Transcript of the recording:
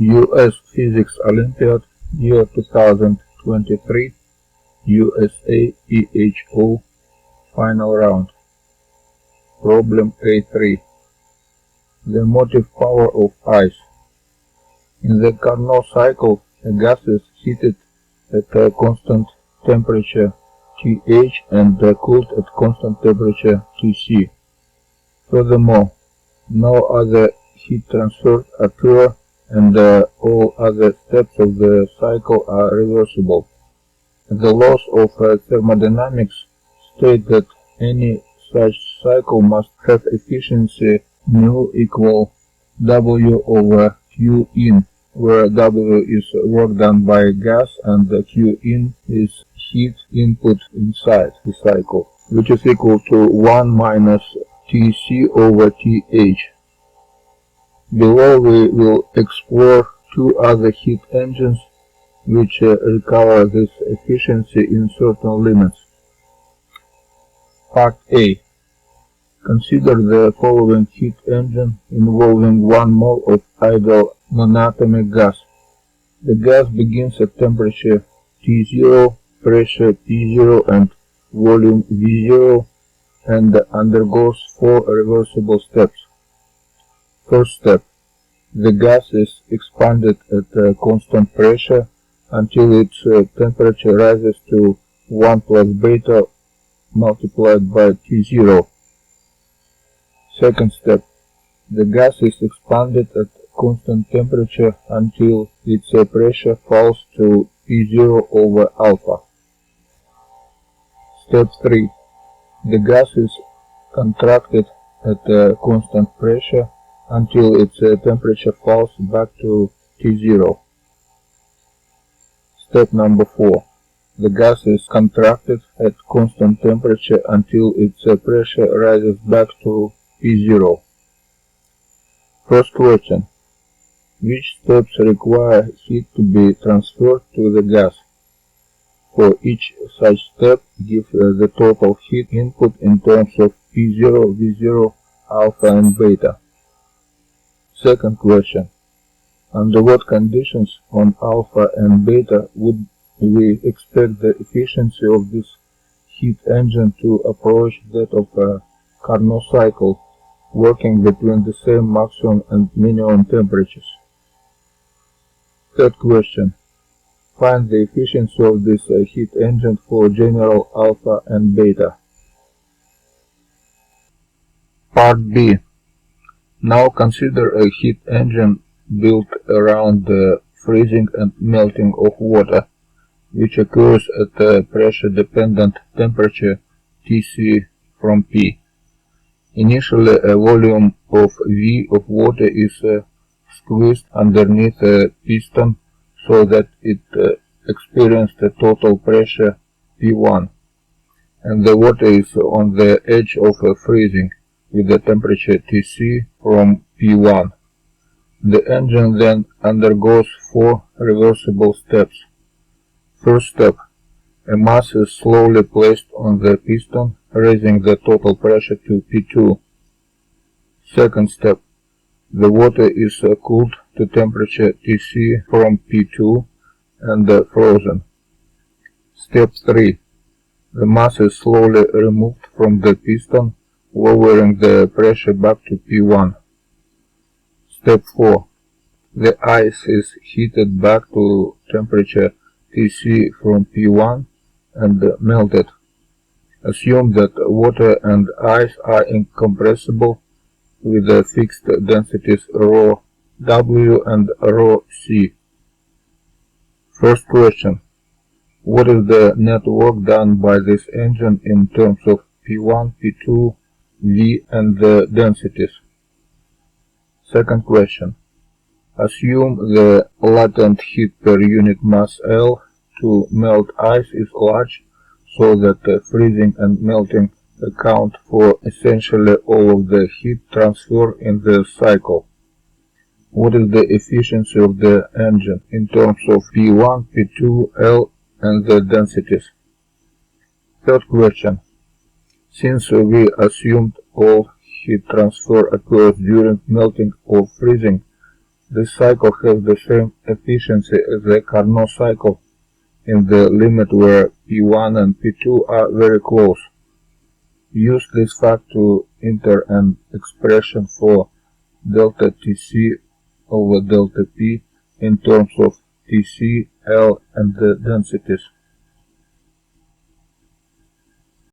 US Physics Olympiad year 2023 USAPHO final round. Problem A3. The motive power of ice. In the Carno cycle, a gas is heated at a constant temperature Th and cooled at constant temperature Tc. Furthermore, no other heat transfers occur and all other steps of the cycle are reversible. The laws of thermodynamics state that any such cycle must have efficiency mu equal W over Q in, where W is work done by gas and Q in is heat input inside the cycle, which is equal to 1 minus Tc over Th. Below we will explore two other heat engines which recover this efficiency in certain limits. Part A. Consider the following heat engine involving 1 mole of ideal monatomic gas. The gas begins at temperature T0, pressure P0 and volume V0 and undergoes 4 reversible steps. First step. The gas is expanded at constant pressure until its temperature rises to 1 plus beta multiplied by T0. Second step. The gas is expanded at constant temperature until its pressure falls to P0 over alpha. Step 3. The gas is contracted at constant pressure until its temperature falls back to T0. Step number 4. The gas is contracted at constant temperature until its pressure rises back to P0. First question. Which steps require heat to be transferred to the gas? For each such step, give the total heat input in terms of P0, V0, alpha and beta. Second question. Under what conditions on alpha and beta would we expect the efficiency of this heat engine to approach that of a Carno cycle, working between the same maximum and minimum temperatures? Third question. Find the efficiency of this heat engine for general alpha and beta. Part B. Now consider a heat engine built around the freezing and melting of water, which occurs at a pressure-dependent temperature Tc from P. Initially, a volume of V of water is squeezed underneath a piston so that it experienced a total pressure P1, and the water is on the edge of freezing with the temperature Tc from P1. The engine then undergoes 4 reversible steps. First step. A mass is slowly placed on the piston, raising the total pressure to P2. Second step. The water is cooled to temperature Tc from P2 and frozen. Step 3. The mass is slowly removed from the piston, lowering the pressure back to P1. Step 4. The ice is heated back to temperature Tc from P1 and melted. Assume that water and ice are incompressible with the fixed densities ρ W and ρ C. First question. What is the net work done by this engine in terms of P1, P2, V and the densities? Second question. Assume the latent heat per unit mass L to melt ice is large so that freezing and melting account for essentially all of the heat transfer in the cycle. What is the efficiency of the engine in terms of P1, P2, L and the densities? Third question. Since we assumed all heat transfer occurs during melting or freezing, This cycle has the same efficiency as the Carno cycle in the limit where P1 and P2 are very close. Use this fact to enter an expression for delta Tc over delta P in terms of Tc, L, and the densities.